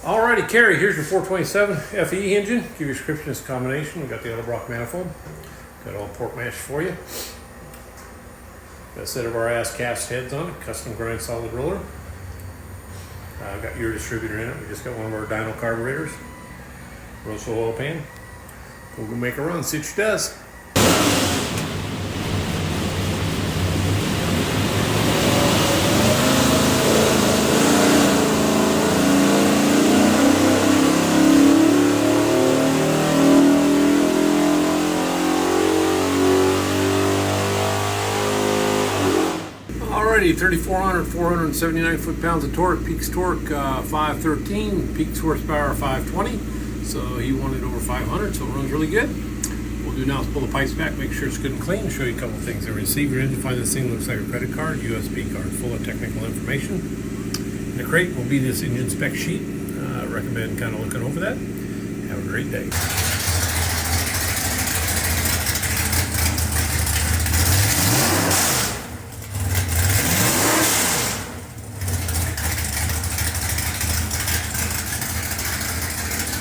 Alrighty, Kerry, here's your 427 FE engine. Give you a description of this combination. We got the Edelbrock manifold. Got all port matched for you. Got a set of our ass cast heads on it, custom grind solid roller. Got your distributor in it. We just got one of our Dyno carburetors. Moroso oil pan. We'll go make a run, see what she does. Alrighty, 3,400, 479 foot-pounds of torque, peaks torque 513, peaks horsepower 520. So he wanted over 500, so it runs really good. What we'll do now is pull the pipes back, make sure it's good and clean, show you a couple of things. The receiver engine, find this thing looks like a credit card, USB card, full of technical information. In the crate will be this engine spec sheet. Recommend kind of looking over that. Have a great day.